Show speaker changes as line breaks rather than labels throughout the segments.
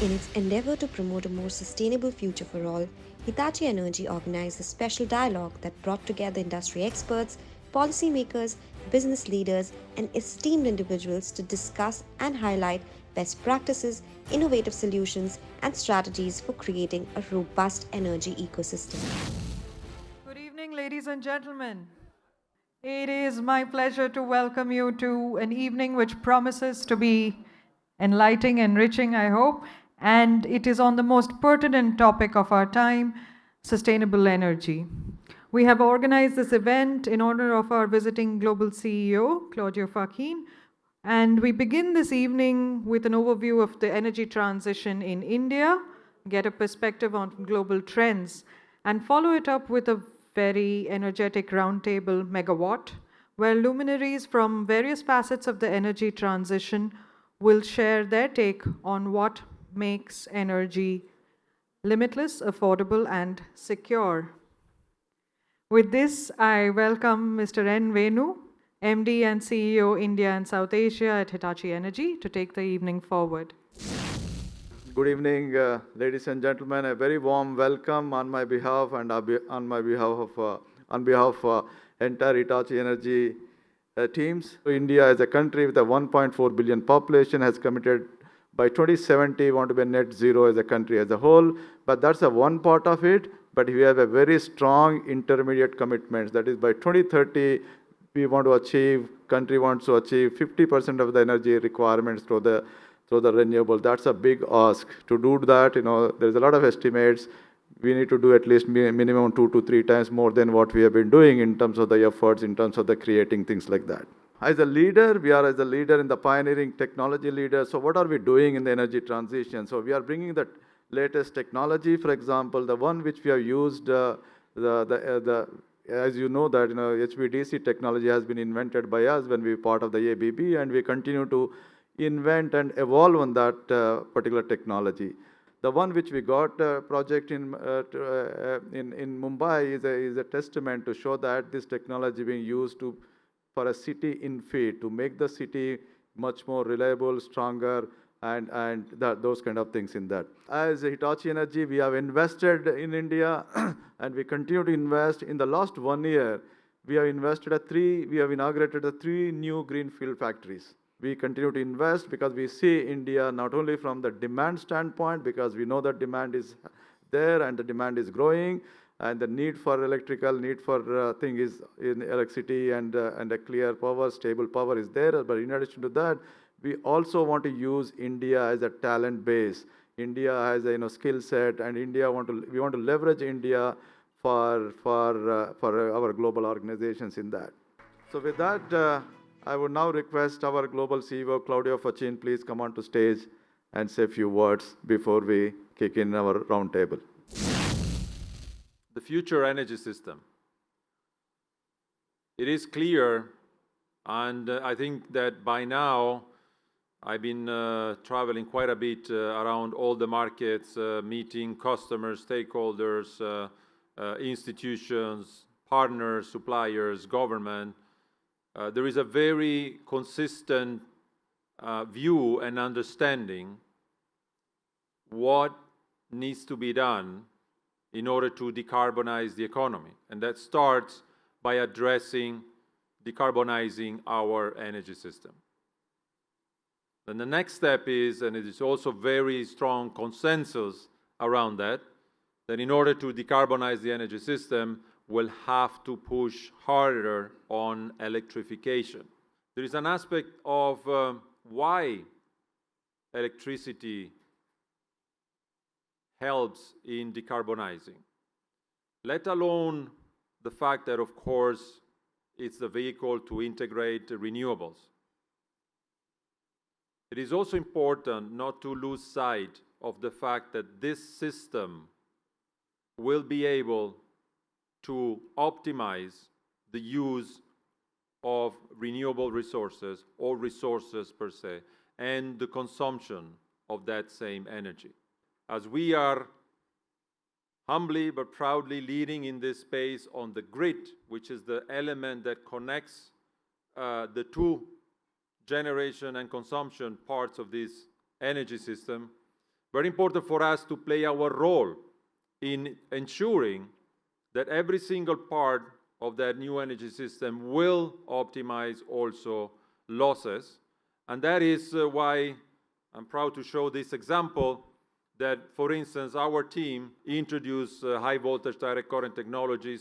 In its endeavor to promote a more sustainable future for all, Hitachi Energy organized a special dialogue that brought together industry experts, policymakers, business leaders, and esteemed individuals to discuss and highlight best practices, innovative solutions, and strategies for creating a robust energy ecosystem.
Good evening, ladies and gentlemen. It is my pleasure to welcome you to an evening which promises to be enlightening, enriching, I hope, and it is on the most pertinent topic of our time, sustainable energy. We have organized this event in honor of our visiting global CEO, Claudio Facchin, and we begin this evening with an overview of the energy transition in India, get a perspective on global trends, and follow it up with a very energetic roundtable, MegaWhat, where luminaries from various facets of the energy transition will share their take on what makes energy limitless, affordable, and secure. With this, I welcome Mr. N. Venu, MD and CEO India and South Asia at Hitachi Energy, to take the evening forward.
Good evening, ladies and gentlemen. A very warm welcome on my behalf and on behalf of entire Hitachi Energy teams. India as a country with a 1.4 billion population has committed by 2070 want to be net zero as a country as a whole. But that's a one part of it. But we have a very strong intermediate commitments. That is, by 2030, we want to achieve. Country wants to achieve 50% of the energy requirements through the renewable. That's a big ask. To do that, there's a lot of estimates. We need to do at least minimum 2 to 3 times more than what we have been doing in terms of the efforts, in terms of the creating things like that. As a leader, we are as a leader in the pioneering technology leader. So what are we doing in the energy transition? So we are bringing the latest technology. For example, the one which we have used, as you know that HVDC technology has been invented by us when we were part of the ABB, and we continue to invent and evolve on that particular technology. The one which we got project in Mumbai is a testament to show that this technology being used for a city in feed to make the city much more reliable, stronger, and those kind of things in that. As Hitachi Energy, we have invested in India and we continue to invest. In the last 1 year, we have inaugurated 3 new greenfield factories. We continue to invest because we see India not only from the demand standpoint, because we know that demand is there and the demand is growing, and the need for electrical, need for thing is in electricity and a clear power, stable power is there. But in addition to that, we also want to use India as a talent base. India has a skill set, and we want to leverage India for our global organizations in that. So with that, I would now request our global CEO, Claudio Facchin, please come on to stage and say a few words before we kick in our roundtable.
The future energy system. It is clear, and I think that by now, I've been traveling quite a bit around all the markets, meeting customers, stakeholders, institutions, partners, suppliers, government. There is a very consistent view and understanding what needs to be done in order to decarbonize the economy. And that starts by addressing decarbonizing our energy system. Then the next step is, and it is also very strong consensus around that in order to decarbonize the energy system, we'll have to push harder on electrification. There is an aspect of why electricity helps in decarbonizing, let alone the fact that, of course, it's the vehicle to integrate renewables. It is also important not to lose sight of the fact that this system will be able to optimize the use of renewable resources or resources per se, and the consumption of that same energy. As we are humbly but proudly leading in this space on the grid, which is the element that connects the two generation and consumption parts of this energy system, very important for us to play our role in ensuring that every single part of that new energy system will optimize also losses. And that is why I'm proud to show this example that, for instance, our team introduced high voltage direct current technology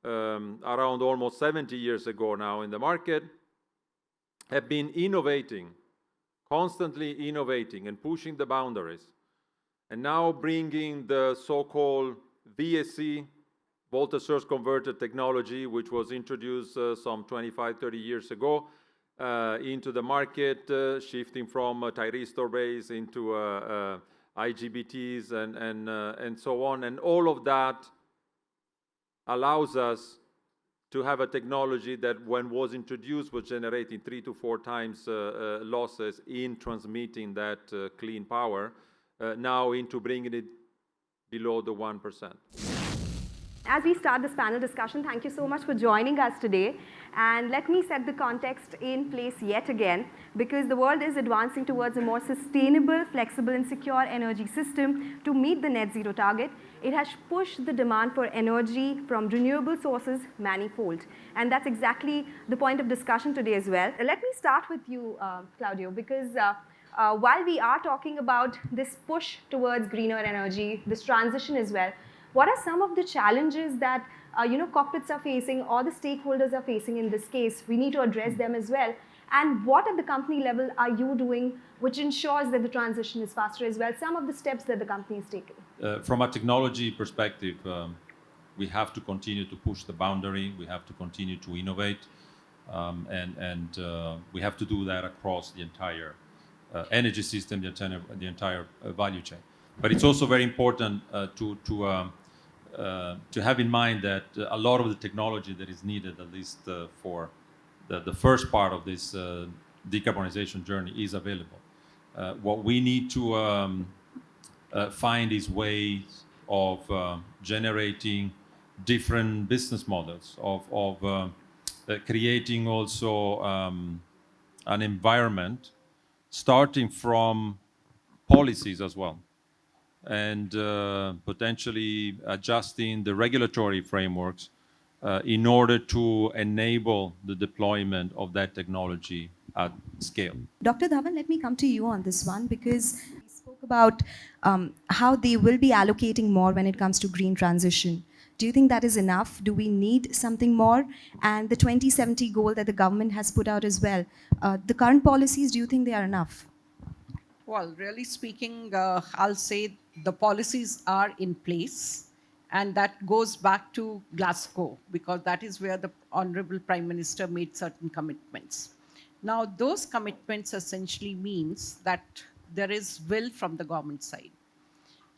around almost 70 years ago now in the market, have been innovating, constantly innovating and pushing the boundaries, and now bringing the so-called VSC, voltage source converter technology, which was introduced some 25, 30 years ago, into the market, shifting from thyristor-based into IGBTs and so on. And all of that allows us to have a technology that, when was introduced, was generating 3 to 4 times losses in transmitting that clean power, now into bringing it below the 1%.
As we start this panel discussion, thank you so much for joining us today. And let me set the context in place yet again, because the world is advancing towards a more sustainable, flexible and secure energy system to meet the net zero target. It has pushed the demand for energy from renewable sources manifold. And that's exactly the point of discussion today as well. Let me start with you, Claudio, because while we are talking about this push towards greener energy, this transition as well, what are some of the challenges that corporates are facing or the stakeholders are facing in this case? We need to address them as well. And what at the company level are you doing which ensures that the transition is faster as well? Some of the steps that the company is taking.
From a technology perspective, we have to continue to push the boundary. We have to continue to innovate. And we have to do that across the entire energy system, the entire value chain. But it's also very important to have in mind that a lot of the technology that is needed, at least for the first part of this decarbonization journey, is available. What we need to find is ways of generating different business models, of creating also an environment, starting from policies as well, and potentially adjusting the regulatory frameworks in order to enable the deployment of that technology at scale.
Dr. Dhawan, let me come to you on this one, because we spoke about how they will be allocating more when it comes to green transition. Do you think that is enough? Do we need something more? And the 2070 goal that the government has put out as well, the current policies, do you think they are enough?
Well, really speaking, I'll say the policies are in place, and that goes back to Glasgow, because that is where the Honorable Prime Minister made certain commitments. Now, those commitments essentially means that there is will from the government side.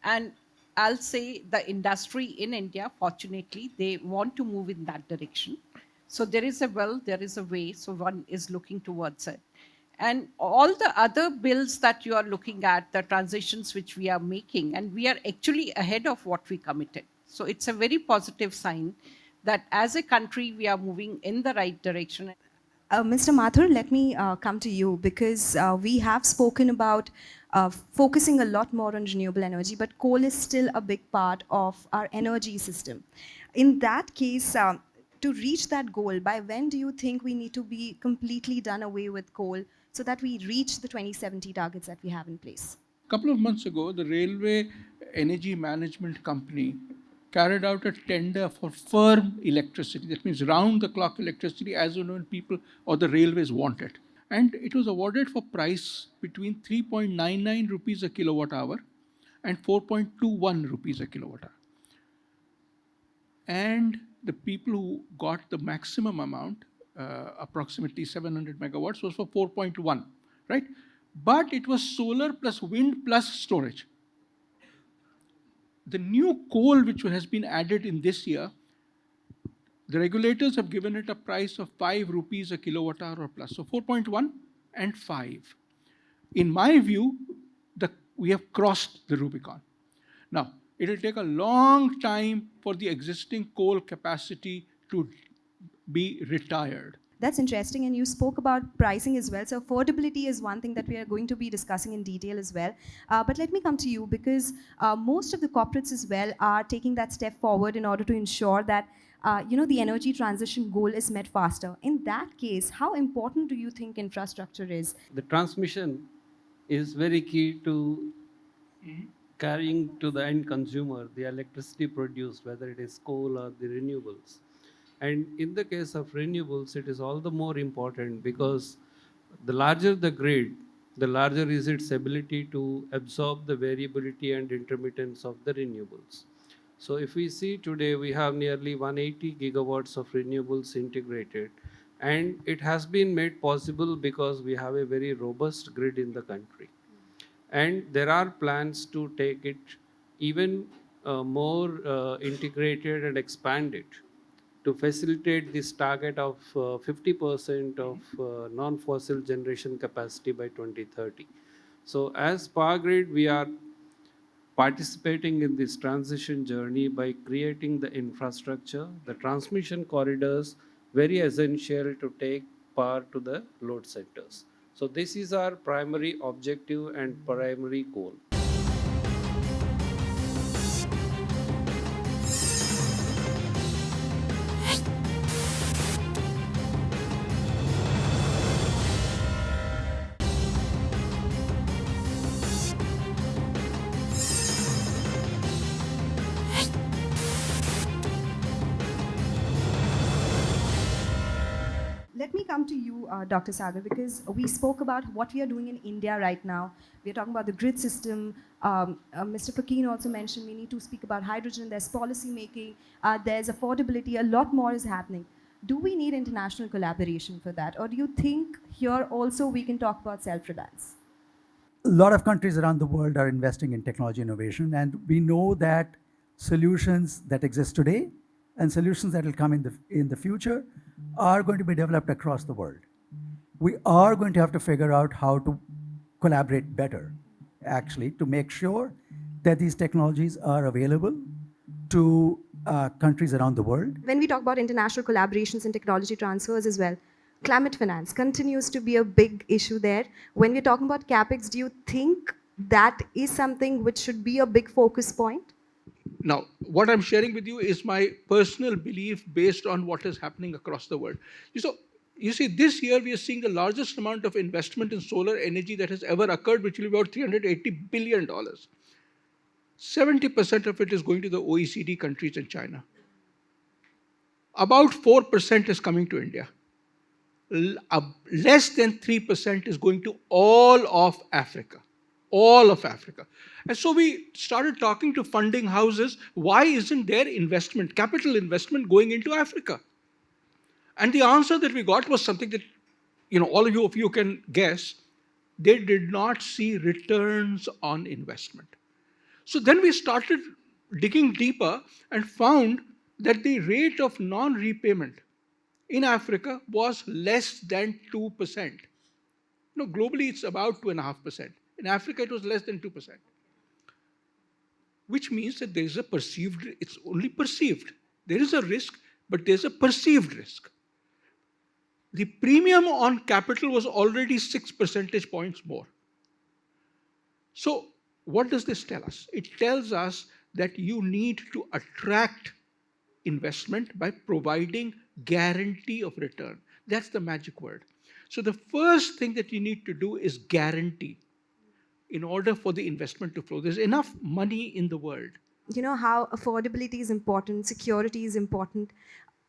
And I'll say the industry in India, fortunately, they want to move in that direction. So there is a will, there is a way, so one is looking towards it. And all the other bills that you are looking at, the transitions which we are making, and we are actually ahead of what we committed. So it's a very positive sign that as a country, we are moving in the right direction.
Mr. Mathur, let me come to you, because we have spoken about focusing a lot more on renewable energy, but coal is still a big part of our energy system. In that case, to reach that goal, by when do you think we need to be completely done away with coal so that we reach the 2070 targets that we have in place?
A couple of months ago, the Railway Energy Management Company carried out a tender for firm electricity. That means round-the-clock electricity as and when people or the railways want it. And it was awarded for price between 3.99 rupees a kilowatt hour and 4.21 rupees a kilowatt hour. And the people who got the maximum amount, approximately 700 megawatts, was for 4.1, right? But it was solar plus wind plus storage. The new coal which has been added in this year, the regulators have given it a price of 5 rupees a kilowatt hour or plus. So 4.1 and 5. In my view, we have crossed the Rubicon. Now, it will take a long time for the existing coal capacity to be retired.
That's interesting. And you spoke about pricing as well. So affordability is one thing that we are going to be discussing in detail as well. But let me come to you, because most of the corporates as well are taking that step forward in order to ensure that the energy transition goal is met faster. In that case, how important do you think infrastructure is?
The transmission is very key to carrying to the end consumer the electricity produced, whether it is coal or the renewables. And in the case of renewables, it is all the more important because the larger the grid, the larger is its ability to absorb the variability and intermittence of the renewables. So if we see today, we have nearly 180 gigawatts of renewables integrated, and it has been made possible because we have a very robust grid in the country. And there are plans to take it even more integrated and expand it to facilitate this target of 50% of non-fossil generation capacity by 2030. So as Power Grid, we are participating in this transition journey by creating the infrastructure, the transmission corridors, very essential to take power to the load centers. So this is our primary objective and primary goal.
Let me come to you, Dr. Sagar, because we spoke about what we are doing in India right now. We are talking about the grid system. Mr. Fakeen also mentioned we need to speak about hydrogen. There's policy making. There's affordability. A lot more is happening. Do we need international collaboration for that? Or do you think here also we can talk about self-reliance?
A lot of countries around the world are investing in technology innovation, and we know that solutions that exist today and solutions that will come in the future are going to be developed across the world. We are going to have to figure out how to collaborate better, actually, to make sure that these technologies are available to countries around the world.
When we talk about international collaborations and technology transfers as well, climate finance continues to be a big issue there. When we're talking about CapEx, do you think that is something which should be a big focus point?
Now, what I'm sharing with you is my personal belief based on what is happening across the world. You see, this year we are seeing the largest amount of investment in solar energy that has ever occurred, which will be about $380 billion. 70% of it is going to the OECD countries and China. About 4% is coming to India. Less than 3% is going to all of Africa. All of Africa. And so we started talking to funding houses, why isn't there investment, capital investment going into Africa? And the answer that we got was something that, all of you can guess. They did not see returns on investment. So then we started digging deeper and found that the rate of non-repayment in Africa was less than 2%. Globally it's about 2.5%. In Africa it was less than 2%. Which means that there is a perceived, it's only perceived. There is a risk, but there's a perceived risk. The premium on capital was already 6 percentage points more. So what does this tell us? It tells us that you need to attract investment by providing guarantee of return. That's the magic word. So the first thing that you need to do is guarantee in order for the investment to flow. There's enough money in the world.
You know how affordability is important, security is important.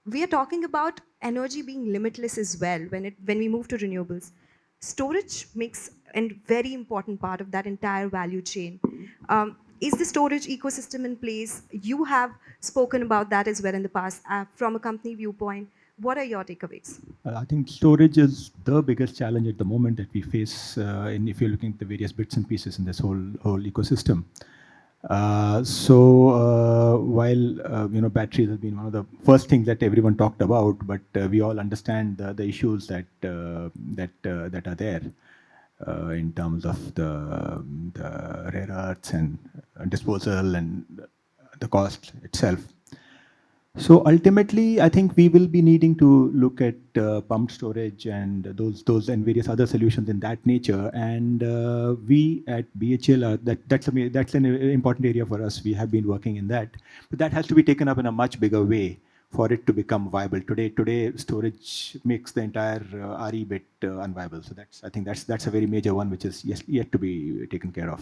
We are talking about energy being limitless as well when we move to renewables. Storage makes a very important part of that entire value chain. Is the storage ecosystem in place? You have spoken about that as well in the past from a company viewpoint. What are your takeaways?
I think storage is the biggest challenge at the moment that we face if you're looking at the various bits and pieces in this whole ecosystem. While batteries have been one of the first things that everyone talked about, but we all understand the issues that are there in terms of the rare earths and disposal and the cost itself. So ultimately, I think we will be needing to look at pumped storage and those and various other solutions in that nature. And we at BHL are that's an important area for us. We have been working in that, but that has to be taken up in a much bigger way for it to become viable. Today storage makes the entire RE bit unviable. So I think that's a very major one which is yet to be taken care of.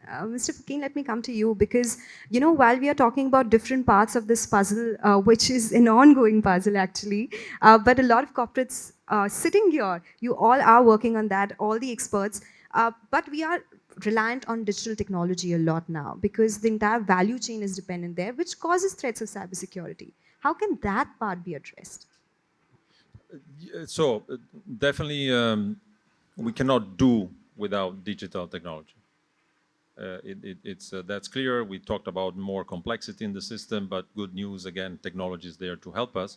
Mr. Fakeen, let me come to you because, you know, while we are talking about different parts of this puzzle, which is an ongoing puzzle actually, but a lot of corporates sitting here, you all are working on that, all the experts, but we are reliant on digital technology a lot now because the entire value chain is dependent there, which causes threats of cybersecurity. How can that part be addressed?
So definitely we cannot do without digital technology. That's clear. We talked about more complexity in the system, but good news, again, technology is there to help us.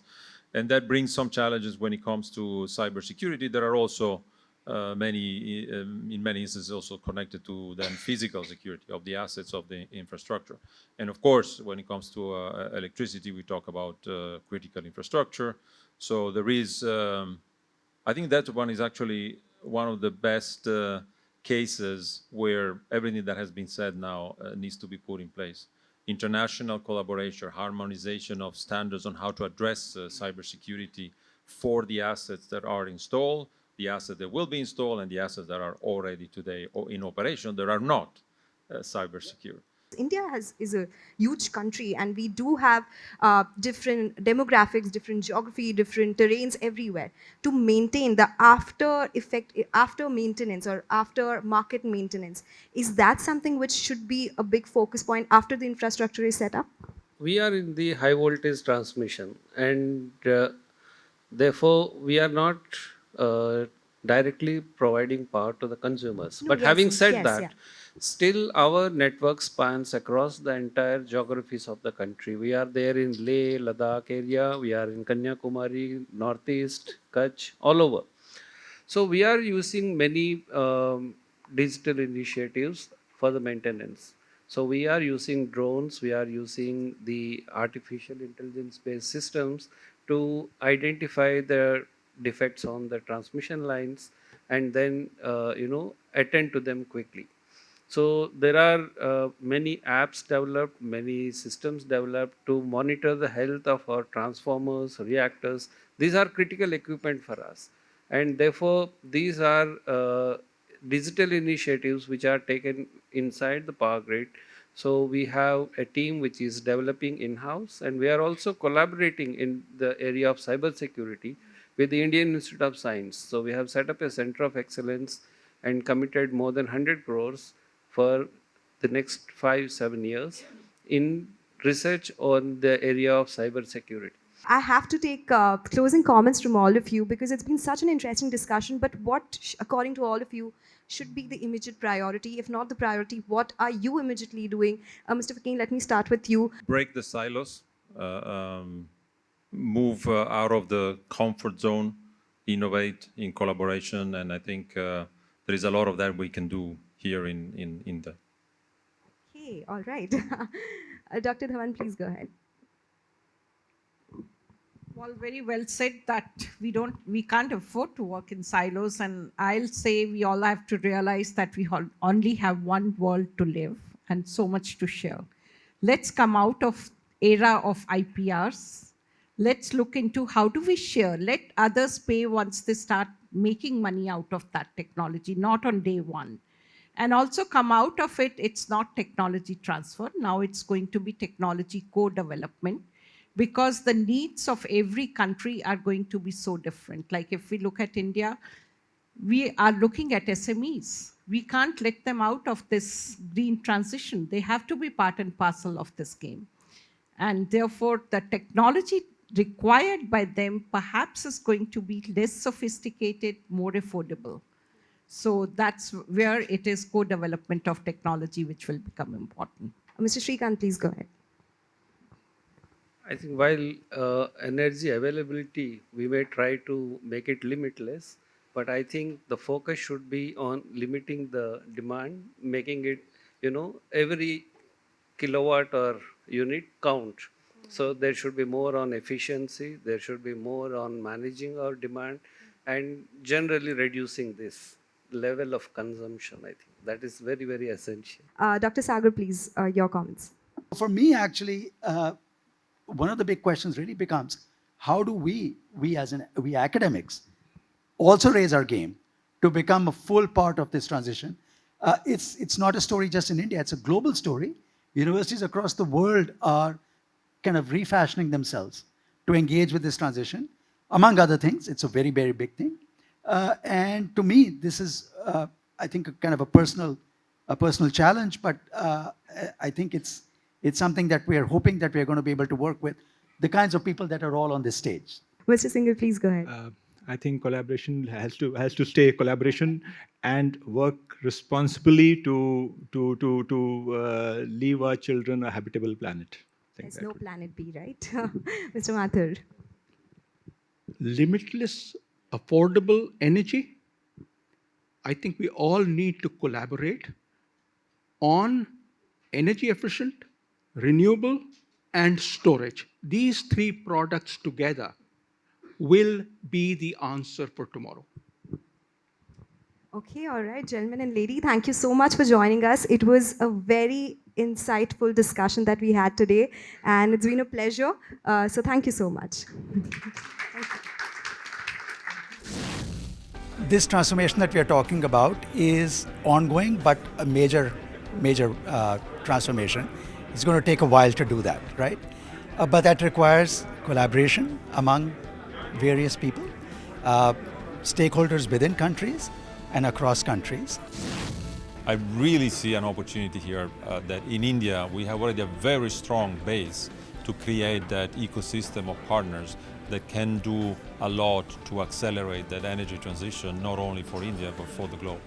And that brings some challenges when it comes to cybersecurity. There are also in many instances, also connected to then physical security of the assets of the infrastructure. And of course, when it comes to electricity, we talk about critical infrastructure. So there is, I think that one is actually one of the best cases where everything that has been said now needs to be put in place. International collaboration, harmonization of standards on how to address cybersecurity for the assets that are installed, the assets that will be installed, and the assets that are already today or in operation that are not cyber secure.
India is a huge country and we do have different demographics, different geography, different terrains everywhere. To maintain the after maintenance or after market maintenance, is that something which should be a big focus point after the infrastructure is set up?
We are in the high voltage transmission, and therefore we are not directly providing power to the consumers.
No,
But
yes,
having said
yes,
that,
yeah.
still our network spans across the entire geographies of the country. We are there in Leh, Ladakh area, we are in Kanyakumari, Northeast, Kutch, all over. So we are using many digital initiatives for the maintenance. So we are using drones, we are using the artificial intelligence-based systems to identify the defects on the transmission lines and then attend to them quickly. So there are many apps developed, many systems developed to monitor the health of our transformers, reactors. These are critical equipment for us. And therefore, these are digital initiatives which are taken inside the power grid. So we have a team which is developing in-house, and we are also collaborating in the area of cybersecurity with the Indian Institute of Science. So we have set up a center of excellence and committed more than 100 crores for the next 5-7 years in research on the area of cybersecurity.
I have to take closing comments from all of you because it's been such an interesting discussion. But what, according to all of you, should be the immediate priority? If not the priority, what are you immediately doing? Mr. Fakeen, let me start with you.
Break the silos, move out of the comfort zone, innovate in collaboration, and I think there is a lot of that we can do here in India.
Okay, all right. Dr. Dhawan, please go ahead.
Well, very well said that we can't afford to work in silos, and I'll say we all have to realize that we only have one world to live and so much to share. Let's come out of era of IPRs. Let's look into how do we share. Let others pay once they start making money out of that technology, not on day one. And also come out of it, it's not technology transfer. Now it's going to be technology co-development, because the needs of every country are going to be so different. Like if we look at India, we are looking at SMEs. We can't let them out of this green transition. They have to be part and parcel of this game. And therefore, the technology required by them perhaps is going to be less sophisticated, more affordable. So that's where it is co-development of technology which will become important.
Mr. Srikanth, please go ahead.
I think while energy availability, we may try to make it limitless, but I think the focus should be on limiting the demand, making it, every kilowatt or unit count. So there should be more on efficiency, there should be more on managing our demand, and generally reducing this level of consumption. I think that is very, very essential.
Dr. Sagar, please, your comments.
For me, actually, one of the big questions really becomes, how do we academics, also raise our game to become a full part of this transition? It's not a story just in India, it's a global story. Universities across the world are kind of refashioning themselves to engage with this transition. Among other things, it's a very, very big thing. And to me, this is, I think, a kind of a personal challenge, but I think it's something that we are hoping that we are going to be able to work with the kinds of people that are all on this stage.
Mr. Singhal, please go ahead.
I think collaboration has to stay collaboration and work responsibly to leave our children a habitable planet.
There's no planet B, right? Mr. Mathur.
Limitless, affordable energy. I think we all need to collaborate on energy efficient, renewable, and storage. These three products together will be the answer for tomorrow.
Okay, all right, gentlemen and lady, thank you so much for joining us. It was a very insightful discussion that we had today, and it's been a pleasure. So thank you so much.
This transformation that we are talking about is ongoing, but a major transformation. It's going to take a while to do that, right? But that requires collaboration among various people, stakeholders within countries and across countries.
I really see an opportunity here that in India we have already a very strong base to create that ecosystem of partners that can do a lot to accelerate that energy transition, not only for India but for the globe.